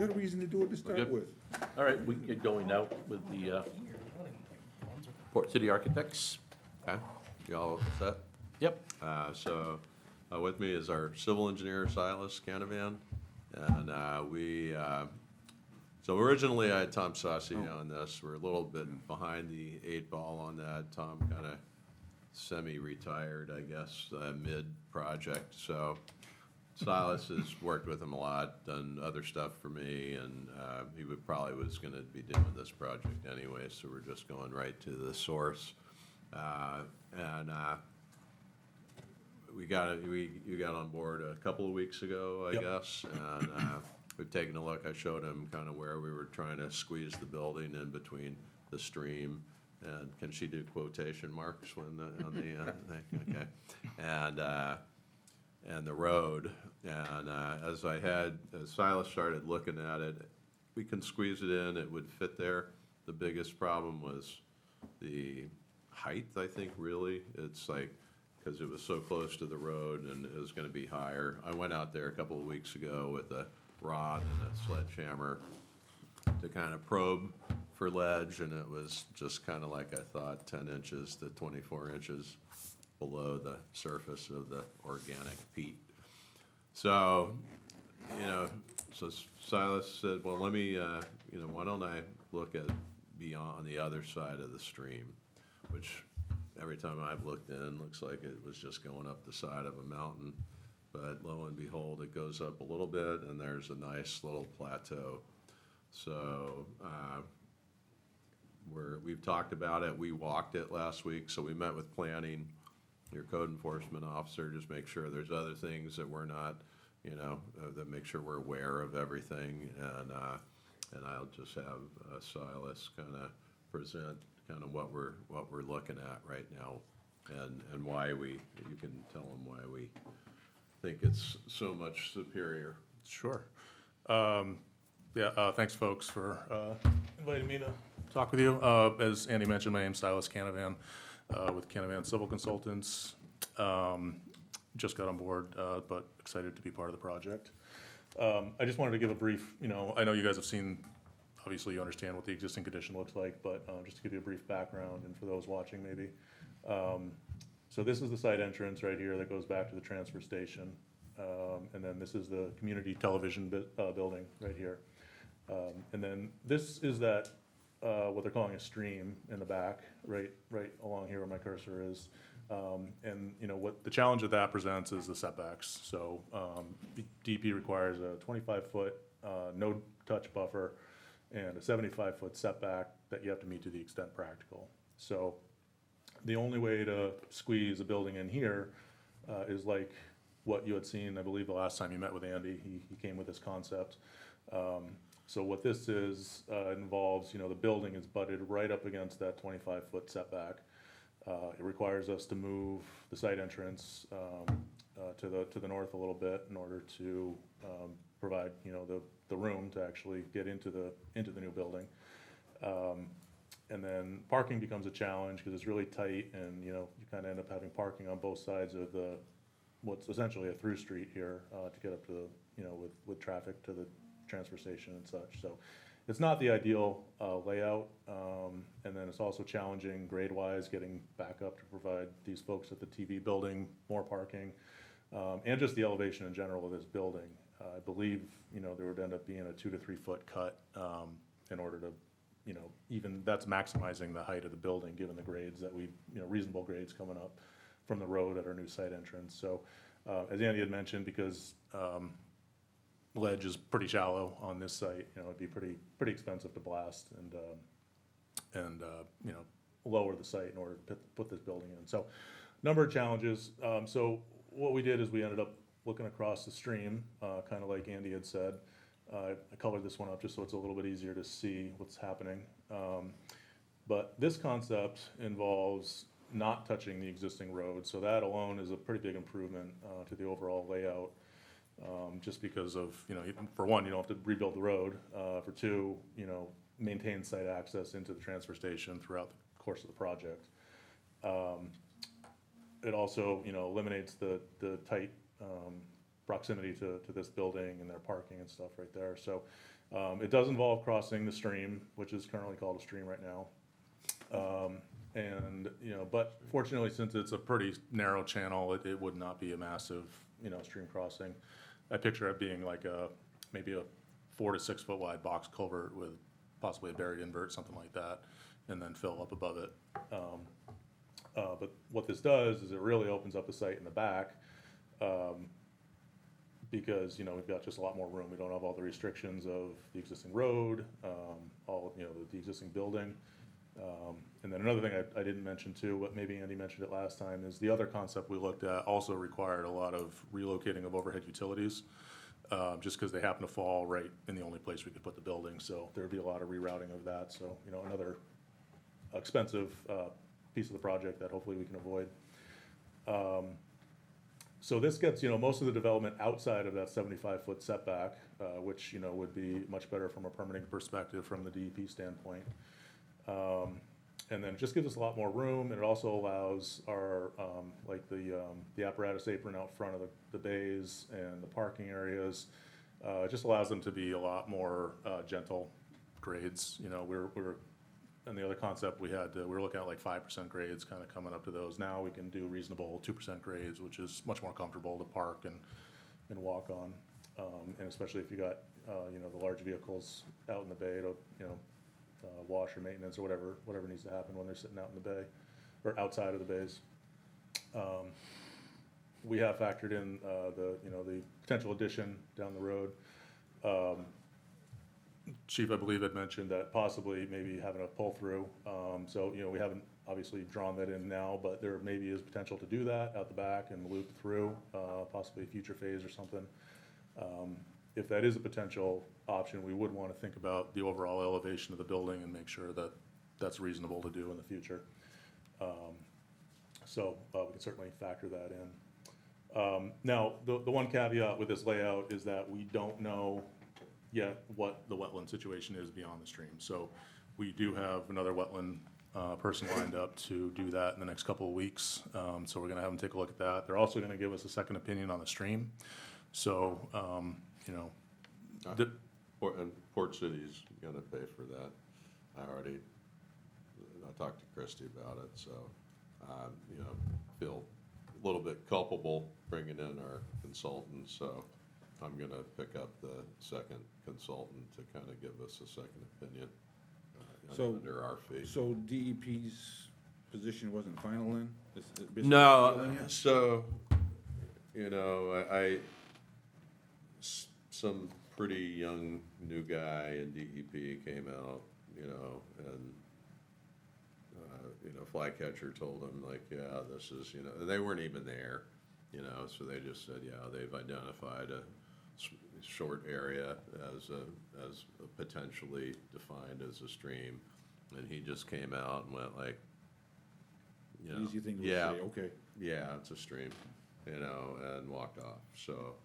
got a reason to do it to start good? with. All right, we can get going now with the Port City Architects. Okay, you all set? Yep. So with me is our civil engineer Silas Canavan. And so originally I had Tom Saucy on this. We're a little bit behind the 8 ball on that. Tom kind of semi-retired, I guess, mid-project. So Silas has worked with him a lot, done other stuff for me, and he probably was going to be doing this project anyway, so we're just going right to the source. You got on board a couple of weeks ago, I Yep. guess, and we've taken a look. I showed him kind of where we were trying to squeeze the building in between the stream. And can she do quotation marks when on the thing? Okay. And the road. And as Silas started looking at it, we can squeeze it in. It would fit there. The biggest problem was the height, I think, really. It's like, because it was so close to the road and it was going to be higher. I went out there a couple of weeks ago with a rod and a sledgehammer to kind of probe for ledge, and it was just kind of like I thought, 10 inches to 24 inches below the surface of the organic peat. So, so Silas said, well, let me, why don't I look at beyond the other side of the stream, which every time I've looked in, looks like it was just going up the side of a mountain. But lo and behold, it goes up a little bit, and there's a nice little plateau. So we've talked about it. We walked it last week, so we met with planning, your code enforcement officer, just make sure there's other things that we're not, that make sure we're aware of everything. And I'll just have Silas kind of present kind of what we're looking at right now, and why you can tell them why we think it's so much superior. Sure. Thanks, folks, for inviting me to talk with you. As Andy mentioned, my name's Silas Canavan with Canavan Civil Consultants. Just got on board, but excited to be part of the project. I just wanted to give a brief, I know you guys have seen, obviously you understand what the existing condition looks like, but just to give you a brief background, and for those watching maybe. So this is the site entrance right here that goes back to the transfer station. And then this is the community television building right here. And then this is that, what they're calling a stream in the back, right along here where my cursor is. And what the challenge that presents is the setbacks. So DP requires a 25-foot no-touch buffer and a 75-foot setback that you have to meet to the extent practical. So the only way to squeeze a building in here is like what you had seen, I believe, the last time you met with Andy. He came with this concept. So what this is involves, the building is butted right up against that 25-foot setback. It requires us to move the site entrance to the north a little bit in order to provide, the room to actually get into the new building. And then parking becomes a challenge because it's really tight, and you kind of end up having parking on both sides of what's essentially a through street here to get up to the, with traffic to the transfer station and such. So it's not the ideal layout, and then it's also challenging grade-wise getting back up to provide these folks at the TV building more parking, and just the elevation in general of this building. I believe there would end up being a 2 to 3 foot cut in order to, even that's maximizing the height of the building given the grades that reasonable grades coming up from the road at our new site entrance. So as Andy had mentioned, because ledge is pretty shallow on this site, it'd be pretty expensive to blast and lower the site in order to put this building in. So number of challenges. So what we did is we ended up looking across the stream, kind of like Andy had said. I colored this one up just so it's a little bit easier to see what's happening. But this concept involves not touching the existing road, so that alone is a pretty big improvement to the overall layout. Just because of, for one, you don't have to rebuild the road. For two, maintain site access into the transfer station throughout the course of the project. It also, eliminates the tight proximity to this building and their parking and stuff right there. So it does involve crossing the stream, which is currently called a stream right now. And, but fortunately, since it's a pretty narrow channel, it would not be a massive, stream crossing. I picture it being like maybe a 4 to 6 foot wide box culvert with possibly a buried invert, something like that, and then fill up above it. But what this does is it really opens up the site in the back, because, we've got just a lot more room. We don't have all the restrictions of the existing road, the existing building. And then another thing I didn't mention too, but maybe Andy mentioned it last time, is the other concept we looked at also required a lot of relocating of overhead utilities, just because they happen to fall right in the only place we could put the building. So there'd be a lot of rerouting of that. So, another expensive piece of the project that hopefully we can avoid. So this gets, most of the development outside of that 75-foot setback, which, would be much better from a permitting perspective from the DEP standpoint. And then it just gives us a lot more room, and it also allows our, the apparatus apron out front of the bays and the parking areas. It just allows them to be a lot more gentle grades. And the other concept we had, we were looking at like 5% grades, kind of coming up to those. Now we can do reasonable 2% grades, which is much more comfortable to park and walk on. And especially if you got, the large vehicles out in the bay to, wash or maintenance or whatever needs to happen when they're sitting out in the bay or outside of the bays. We have factored in the potential addition down the road. Chief, I believe, had mentioned that possibly maybe having a pull-through. So, we haven't obviously drawn that in now, but there maybe is potential to do that out the back and loop through, possibly a future phase or something. If that is a potential option, we would want to think about the overall elevation of the building and make sure that that's reasonable to do in the future. So we can certainly factor that in. Now, the one caveat with this layout is that we don't know yet what the wetland situation is beyond the stream. So we do have another wetland person lined up to do that in the next couple of weeks. So we're going to have them take a look at that. They're also going to give us a second opinion on the stream. So, And Port City's gonna pay for that. I talked to Christie about it, so, feel a little bit culpable bringing in our consultant, so I'm gonna pick up the second consultant to kind of give us a second opinion So- under our fee. So DEP's position wasn't final then? No, so, some pretty young new guy in DEP came out, and, Flycatcher told him like, yeah, this is, and they weren't even there, so they just said, yeah, they've identified a short area as potentially defined as a stream. And he just came out and went like, Easy thing to yeah, say, okay. yeah, it's a stream, and walked off. So,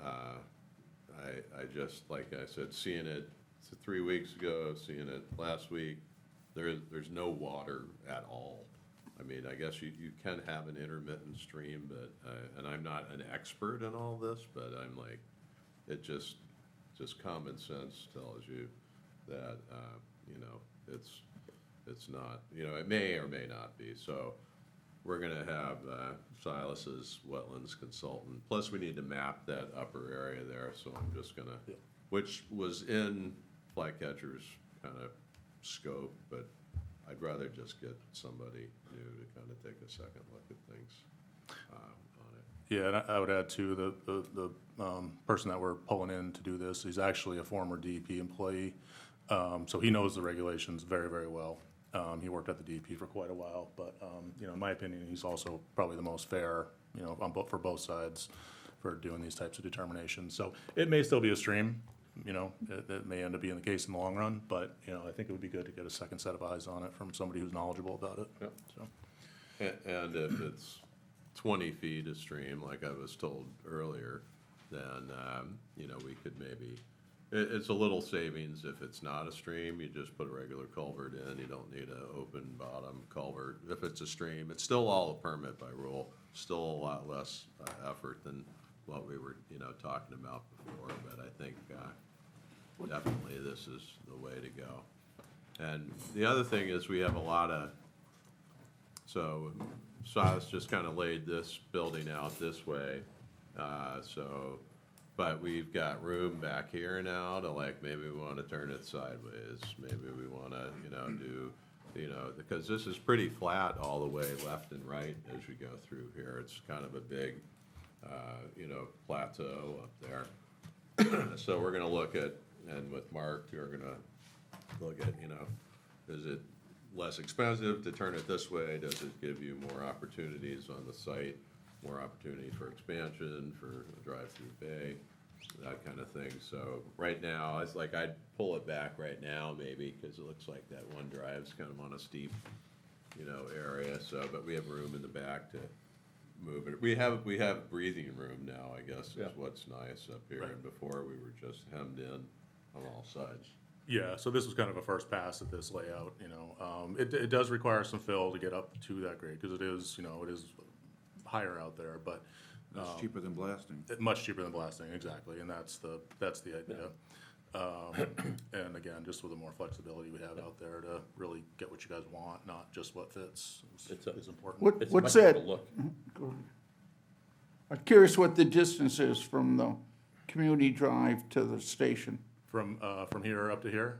I just, like I said, seeing it 3 weeks ago, seeing it last week, there's no water at all. I mean, I guess you can have an intermittent stream, but, and I'm not an expert in all this, but I'm like, it just common sense tells you that, it's not, it may or may not be. So we're gonna have Silas's wetlands consultant, plus we need to map that upper area there, so I'm just gonna, which was in Flycatcher's kind of scope, but I'd rather just get somebody new to kind of take a second look at things on it. Yeah, and I would add too, the person that we're pulling in to do this, he's actually a former DEP employee. So he knows the regulations very, very well. He worked at the DEP for quite a while, but, in my opinion, he's also probably the most fair, for both sides for doing these types of determinations. So it may still be a stream, it may end up being the case in the long run, but, I think it would be good to get a second set of eyes on it from somebody who's knowledgeable about it. Yep. So, And if it's 20 feet a stream, like I was told earlier, then, we could maybe, it's a little savings if it's not a stream, you just put a regular culvert in, you don't need an open bottom culvert. If it's a stream, it's still all a permit by rule, still a lot less effort than what we were, talking about before, but I think definitely this is the way to go. And the other thing is we have a lot of, so Silas just kind of laid this building out this way, but we've got room back here now to like, maybe we want to turn it sideways, maybe we want to, do, because this is pretty flat all the way left and right as we go through here. It's kind of a big, plateau up there. So we're gonna look at, and with Mark, we're gonna look at, is it less expensive to turn it this way? Does it give you more opportunities on the site, more opportunities for expansion, for a drive-through bay, that kind of thing? So right now, it's like I'd pull it back right now maybe, because it looks like that one drive's kind of on a steep, area, so, but we have room in the back to move it. We have breathing room now, I guess, is Yeah. what's nice up here, and before we were just hemmed in on all sides. Yeah, so this was kind of a first pass at this layout, It does require some fill to get up to that grade, because it is higher out there, but That's cheaper than blasting. much cheaper than blasting, exactly, and that's the idea. And again, just with the more flexibility we have out there to really get what you guys want, not just what fits, is important. It's What's much better that? look. I'm curious what the distance is from the community drive to the station. From here up to here?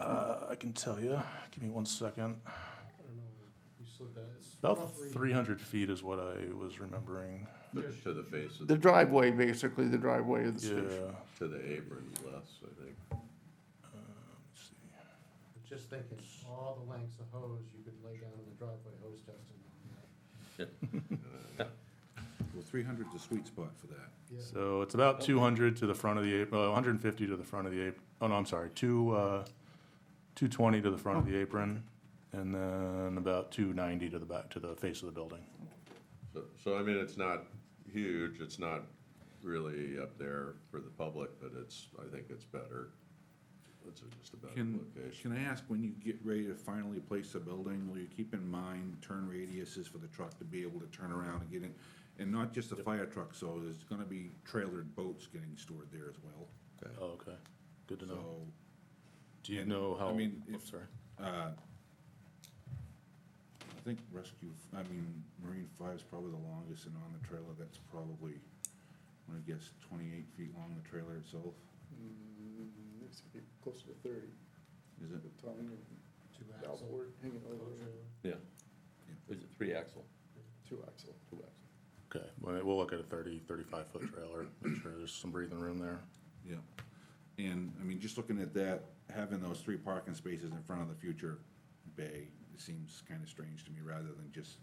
I can tell you, give me 1 second. About 300 feet is what I was remembering. To the face of, The driveway, basically, the driveway of the Yeah, station. to the apron less, I think. let's see. Just thinking, all the lengths of hose you could lay down in the driveway, hose testing. Well, 300's a sweet spot for that. Yeah. So it's about 200 to the front of the apron, 150 to the front of the apron. Oh, no, I'm sorry, 220 to the front of the apron, and then about 290 to the back, to the face of the building. So I mean, it's not huge, it's not really up there for the public, but I think it's better. It's just a better Can location. I ask, when you get ready to finally place a building, will you keep in mind turn radiuses for the truck to be able to turn around and get in? And not just a fire truck, so there's gonna be trailered boats getting stored there as well. Oh, okay, good to know. So, Do you know how? I mean, oh, if- sorry. I think Marine 5's probably the longest, and on the trailer, that's probably, I'm gonna guess, 28 feet long, the trailer itself, Needs to be closer to 30, is it? the tongue and Two axle. outboard hanging over, Yeah. Is it 3-axle? 2-axle. 2-axle. Okay, well, we'll look at a 35-foot trailer, make sure there's some breathing room there. Yeah, and, just looking at that, having those 3 parking spaces in front of the future bay, it seems kinda strange to me, rather than just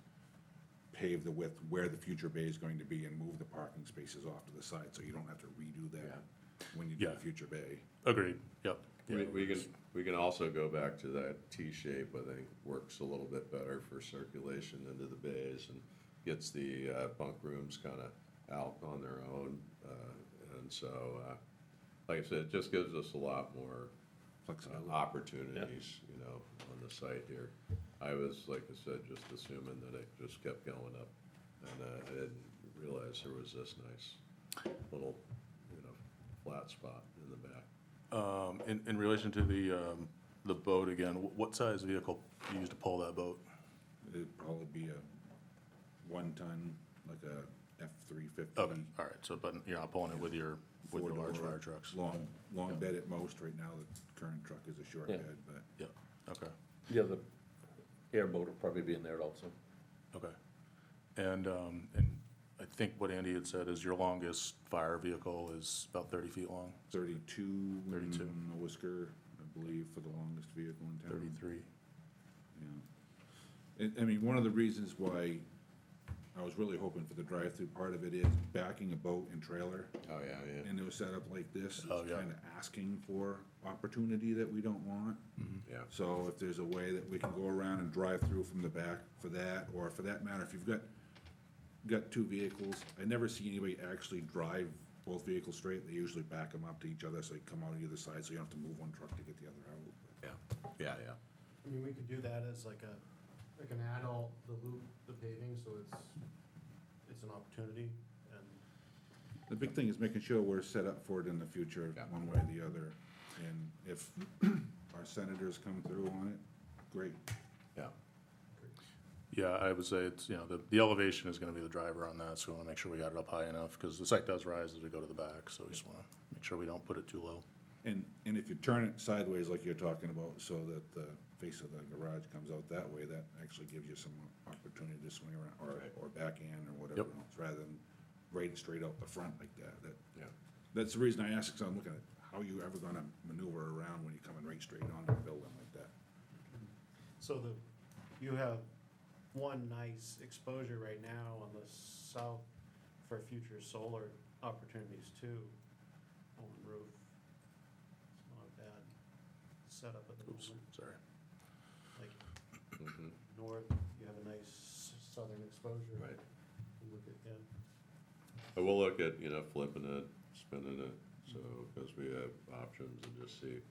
pave the width where the future bay is going to be and move the parking spaces off to the side, so you don't have to redo that when you do the Yeah. future bay. Agreed, yep. Yeah. We can also go back to that T shape, I think, works a little bit better for circulation into the bays and gets the bunk rooms kind of out on their own. And so, like I said, it just gives us a lot more Flexibility. opportunities, on the site here. I was, like I said, just assuming that it just kept going up, and I didn't realize there was this nice little, flat spot in the back. In relation to the boat again, what size vehicle do you use to pull that boat? It'd probably be a 1-ton, like a F-350. Okay, all right, so, but you're not pulling it with your large four-door, fire trucks? Long bed at most, right now, the current truck is a short Yeah. bed, but. Yeah, okay, Yeah, the airboat will probably be in there also. okay. And I think what Andy had said is your longest fire vehicle is about 30 feet long, 32. 32. and a whisker, I believe, for the longest vehicle in town. 33. Yeah. One of the reasons why I was really hoping for the drive-through part of it is backing a boat and trailer, Oh, yeah, yeah. and it was set up like this, it's Oh, yeah. kinda asking for opportunity that we don't want. Yeah. So if there's a way that we can go around and drive through from the back for that, or for that matter, if you've got 2 vehicles, I never see anybody actually drive both vehicles straight, they usually back them up to each other, so you come out either side, so you don't have to move one truck to get the other out. Yeah. I mean, we could do that as like an add-on, the loop, the paving, so it's an opportunity, and The big thing is making sure we're set up for it in the future, Yeah. one way or the other. And if our senators come through on it, great. Yeah. Yeah, I would say it's, the elevation is gonna be the driver on that, so we wanna make sure we got it up high enough, because the site does rise as we go to the back, so we just wanna make sure we don't put it too low. And if you turn it sideways like you're talking about, so that the face of the garage comes out that way, that actually gives you some opportunity to swing around, or back in, or whatever Yep. else, rather than right straight out the front like that. Yeah. That's the reason I asked, because I'm looking at, how are you ever gonna maneuver around when you're coming right straight onto a building like that? So you have one nice exposure right now on the south for future solar opportunities too, on the roof. It's not a bad setup at the Oops, moment. sorry. Like Mhm. north, you have a nice southern exposure. Right. You look at, yeah. But we'll look at, flipping it, spinning it, so, because we have options, and just see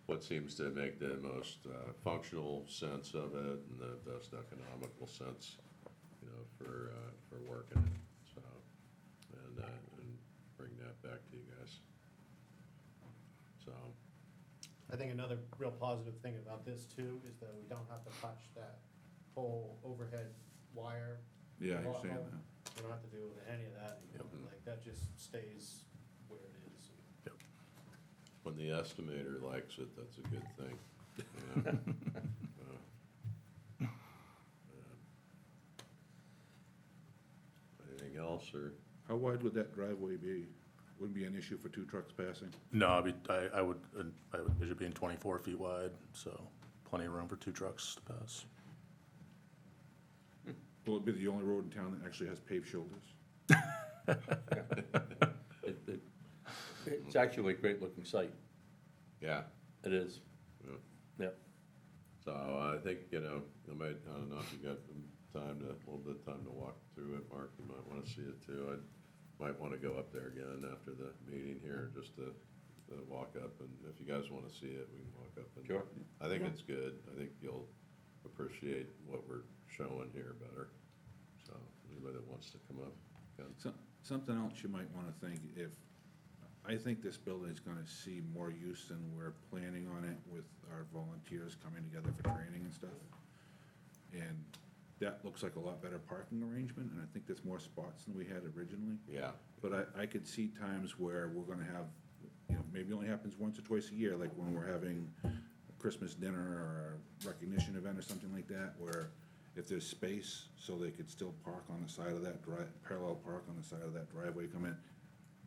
what seems to make the most functional sense of it and the best economical sense, for working it, so, and bring that back to you guys. So, I think another real positive thing about this too is that we don't have to touch that whole overhead wire. Yeah, you're Well, saying well, that. We don't have to do any of that anymore, Yep. like, that just stays where it is. when the estimator likes it, that's a good thing. Yeah. Anything else, or? How wide would that driveway be? Wouldn't be an issue for two trucks passing? No, I would envision it being 24 feet wide, so plenty of room for 2 trucks to pass. Will it be the only road in town that actually has paved shoulders? It's actually a great-looking site. Yeah. It is. Yeah. Yep. So I think, I don't know if you got a little bit of time to walk through it, Mark, you might wanna see it too. I might wanna go up there again after the meeting here, just to walk up, and if you guys wanna see it, we can walk up and. Sure. I think it's good. I think you'll appreciate what we're showing here better. So, anybody that wants to come up, can. Something else you might wanna think, I think this building's gonna see more use than we're planning on it with our volunteers coming together for training and stuff. And that looks like a lot better parking arrangement, and I think there's more spots than we had originally. Yeah, But I could see times where we're gonna have, maybe only happens once or twice a year, like when we're having a Christmas dinner or a recognition event or something like that, where if there's space, so they could still park on the side of that parallel park on the side of that driveway, come in.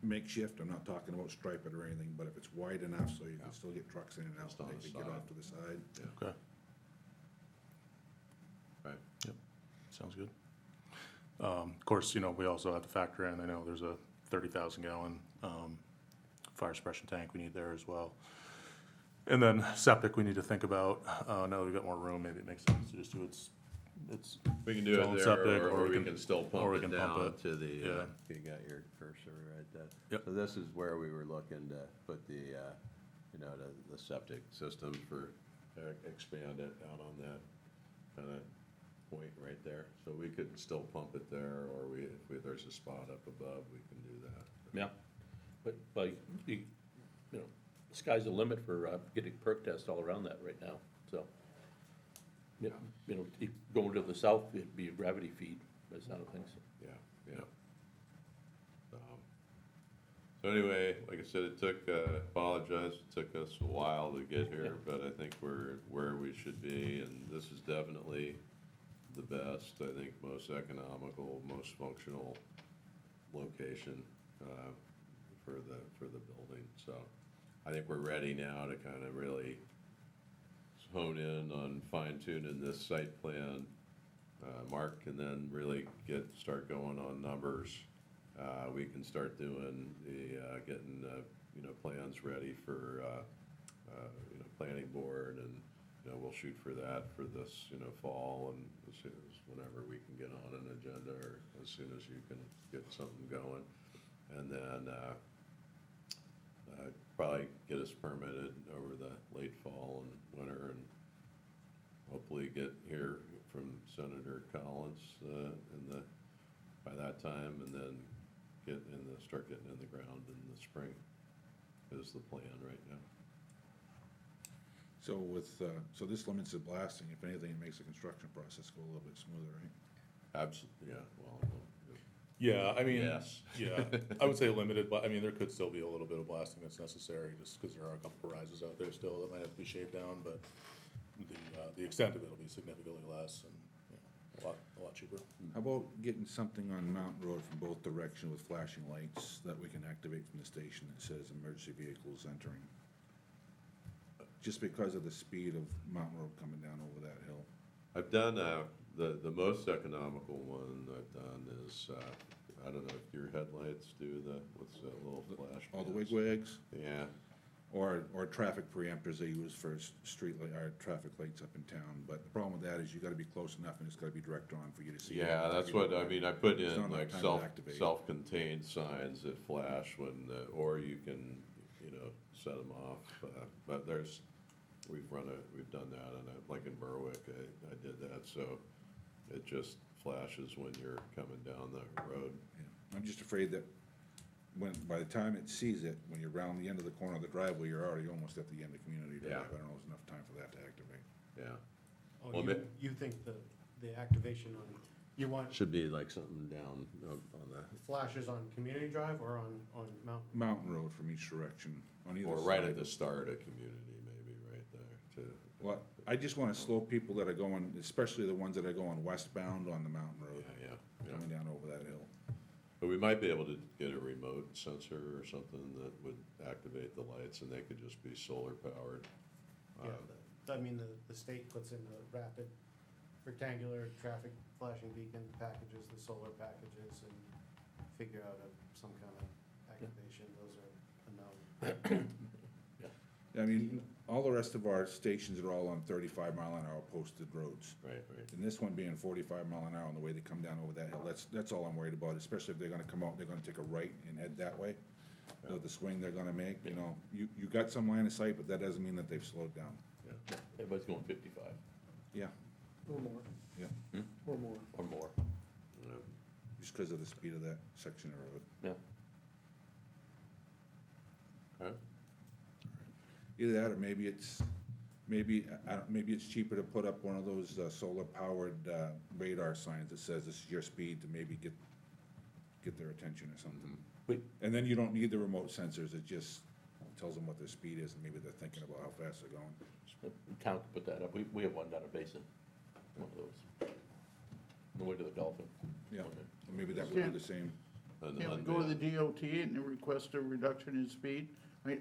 Makeshift, I'm not talking about stripe it or anything, but if it's wide enough so you can still get trucks in and out, Just on they the could get side. off to the side. Okay, right. sounds good. Of course, we also have to factor in, I know there's a 30,000 gallon fire suppression tank we need there as well. And then septic we need to think about, now that we've got more room, maybe it makes sense to just do it's We can do Fill in it septic, there, or we can still or we pump can it pump down it. to the, Yeah. you got your cursor right there. Yep. So this is where we were looking to put the, the septic system for, expand it out on that kind of point right there. So we could still pump it there, or if there's a spot up above, we can do that. Yeah. But the sky's the limit for getting perk tests all around that right now, so. Going to the south, it'd be a gravity feed, by the sound of things. Yeah. So anyway, like I said, apologize, it took us a while to get here, but I think we're where we should be, and this is definitely the best, I think, most economical, most functional location, for the building, so I think we're ready now to kind of really hone in on fine tuning this site plan. Mark can then really start going on numbers. We can start doing getting, plans ready for, planning board, and, we'll shoot for that for this, fall, and as soon as, whenever we can get on an agenda, or as soon as you can get something going. And then, probably get us permitted over the late fall and winter, and hopefully get here from Senator Collins, by that time, and then start getting in the ground in the spring, is the plan right now. So so this limits the blasting, if anything, it makes the construction process go a little bit smoother, right? Absolutely, yeah, well, Yeah, I mean, yes. yeah, I would say limited, but I mean, there could still be a little bit of blasting that's necessary, just because there are a couple horizons out there still that might have to be shaved down, but the extent of it will be significantly less and, you know, a lot cheaper. How about getting something on Mountain Road from both directions with flashing lights that we can activate from the station that says emergency vehicles entering? Just because of the speed of Mountain Road coming down over that hill. I've done, the most economical one I've done is, I don't know if your headlights do what's that little flash? All the bands? wigwags, Yeah, or traffic preempters they use for street light, or traffic lights up in town. But the problem with that is you gotta be close enough and it's gotta be direct on for you to see. it. yeah, that's what, I mean, I put There's not in enough like time to activate. self-contained signs that flash when, or you can, you know, set them off. But we've done that, and like in Berwick, I did that, so it just flashes when you're coming down the road. Yeah. I'm just afraid that by the time it sees it, when you're around the end of the corner of the driveway, you're already almost at the end of Community Drive. Yeah. I don't know if there's enough time for that to activate. Yeah, Oh, Well, you think the activation on, you want should be like something down on the, flashes on Community Drive or on Mountain? Mountain Road from each direction, on either or side. right at the start of Community, maybe, right there, too. Well, I just wanna slow people that are going, especially the ones that are going westbound on the mountain road, Yeah, coming down over that hill. But we might be able to get a remote sensor or something that would activate the lights, and they could just be solar powered. Yeah, I mean, the state puts in the rapid rectangular traffic flashing beacon packages, the solar packages, and figure out some kind of activation, those are a no. I mean, all the rest of our stations are all on 35-mile-an-hour posted roads. Right. And this one being 45 mile an hour on the way they come down over that hill, that's all I'm worried about, especially if they're gonna come out, they're gonna take a right and head that way. The swing they're gonna make, you know, you got some line of sight, but that doesn't mean that they've slowed down. Yeah. Everybody's going 55 Yeah, Or more. yeah, Or more. or more, Yeah. just because of the speed of that section of road. yeah. Okay. Either that, or maybe it's cheaper to put up one of those solar-powered radar signs that says this is your speed to maybe get their attention or something. We, And then you don't need the remote sensors, it just tells them what their speed is, and maybe they're thinking about how fast they're going. town could put that up, we have one down at Basin, one of those. On the way to the Dolphin. Yeah, or maybe that would be the same. And Can't we unveil- go to the DOT and request a reduction in speed?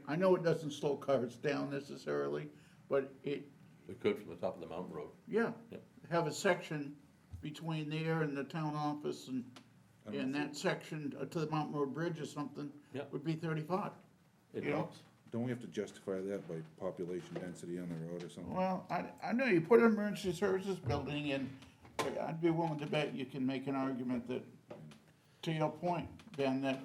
I know it doesn't slow cars down necessarily, but It could from the top of the mountain road. yeah, Yep. have a section between there and the town office and that section to the Mountain Road Bridge or something Yep. would be 35. It Yeah. helps. Don't we have to justify that by population density on the road or something? Well, I know you put an emergency services building and I'd be willing to bet you can make an argument that, to your point, Ben, that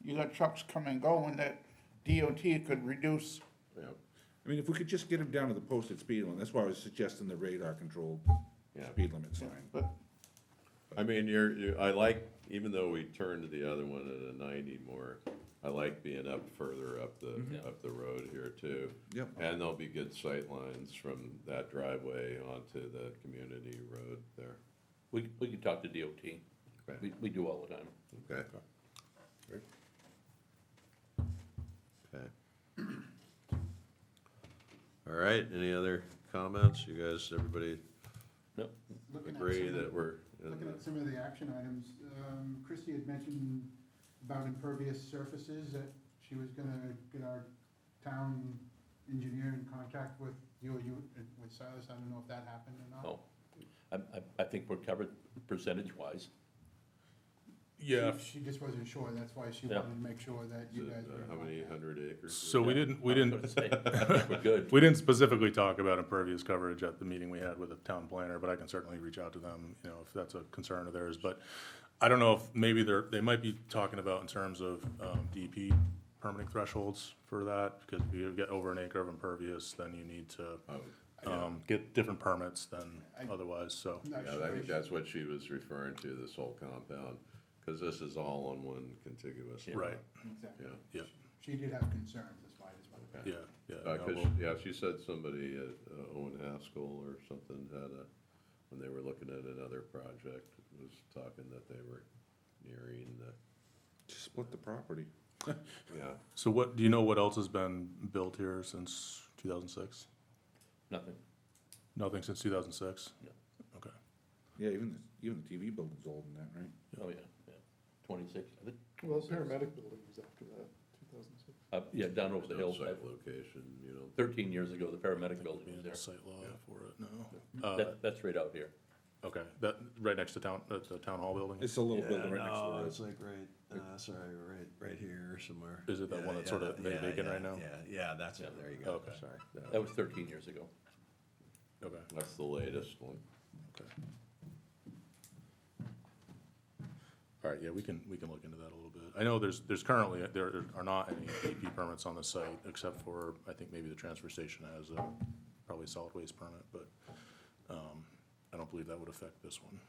you got trucks coming and going that DOT could reduce. Yeah, I mean, if we could just get them down to the posted speed limit, that's why I was suggesting the radar-controlled yeah. speed limit sign. But I mean, I like, even though we turned to the other one at a 90 more, I like being up further up the road here too. Yep. And there'll be good sight lines from that driveway onto the community road there. We can talk to DOT, Okay. we do all the time. Okay. Okay. All right, any other comments? You guys, everybody No, Looking at agree some of- that we're in Looking the, at some of the action items, Christie had mentioned about impervious surfaces, that she was gonna get our town engineer in contact with you with Silas. I don't know if that happened or not. oh, I think we're covered percentage-wise. Yeah, She just wasn't sure, that's why she Yeah. wanted to make sure that you guys were in how many contact. hundred acres? so we Yeah. didn't, I was gonna say, I think we're good. we didn't specifically talk about impervious coverage at the meeting we had with the town planner, but I can certainly reach out to them, you know, if that's a concern of theirs. But I don't know if maybe they might be talking about in terms of DEP permitting thresholds for that, because if you get over an acre of impervious, then you need to Oh, get different permits than otherwise, so. Not yeah, sure. I think that's what she was referring to, this whole compound. Because this is all on one contiguous. lot. Right, Exactly. Yeah. yeah, She did have concerns, that's why I just wanted to. yeah, yeah. no, 'Cause, we'll- yeah, she said somebody at Owen Haskell or something when they were looking at another project, was talking that they were nearing the, Just split the property. yeah. So what, do you know what else has been built here since 2006? Nothing. Nothing since 2006? No. Okay. Yeah, even the TV building's old in that, right? Oh, yeah, yeah. 26, I think. Well, the paramedic building was after that, 2006. Yeah, down over the No hill. site location, 13 years ago, the paramedic building Be was in there. the site law Yeah. for it, no. That's right out here. Okay, that, right next to the town hall building? It's a little building right next to the road. it's like right here somewhere. Is it that one that's sort of vacant right now? Yeah, that's it, there you go, Okay. sorry. That was 13 years ago. Okay, That's the latest one. okay. All right, yeah, we can look into that a little bit. I know there's currently, there are not any EP permits on the site, except for, I think maybe the transfer station has a, probably a solid waste permit, but, I don't believe that would affect this one.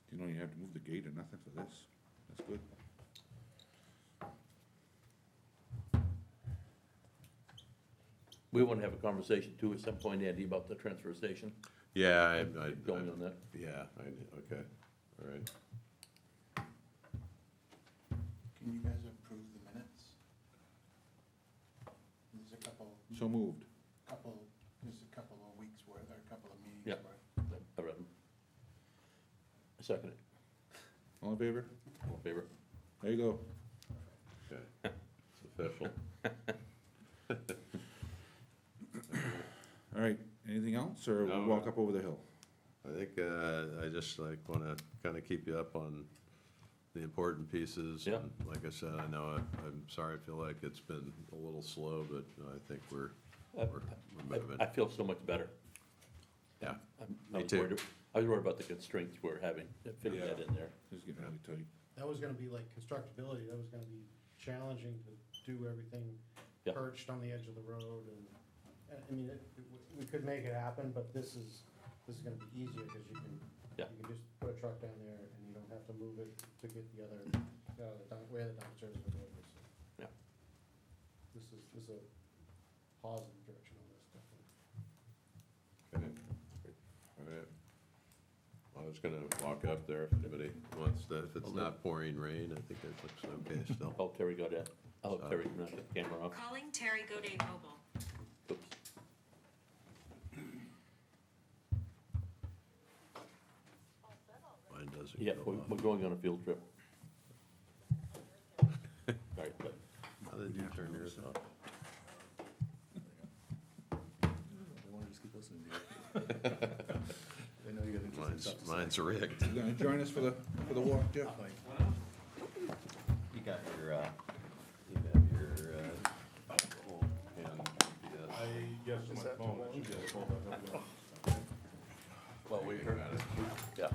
You don't even have to move the gate or nothing for this. That's good. We want to have a conversation too at some point, Andy, about the transfer station. Yeah, Get going on that. yeah, okay, all right. Can you guys approve the minutes? There's a couple So moved. there's a couple of weeks worth, or a couple of meetings Yeah. worth. I read them. I second it. All in favor? All in favor? There you go. Okay, it's official. All right, anything else, or we'll No. walk up over the hill? I think, I just like wanna kinda keep you up on the important pieces. Yeah. And like I said, I know, I'm sorry, I feel like it's been a little slow, but I think we're moving. I feel so much better. Yeah, I Me was too. worried, I was worried about the constraints we're having, fitting that in there. It's getting really tight. That was gonna be like constructability, that was gonna be challenging to do everything Yeah. perched on the edge of the road and, I mean, we could make it happen, but this is gonna be easier, cause you can just put a truck down there and you don't have to move it to get the other, where the dumpsters or whatever, so. Yeah. This is a positive direction on this, definitely. okay, all right. I was gonna walk up there if anybody wants to, if it's not pouring rain, I think that looks okay still. Oh, Terry got it. Oh, Terry, knock the camera off. Calling Terry Godet Mobile. Oops. Mine doesn't Yeah, go off. we're going on a field trip. All right, but How did you turn yours off? They want to just keep listening to you. They know you got Mine's rigged. You gonna join us for the walk, Jeff? You got your, whole hand, Yes, Is that too long? well, we heard, yeah.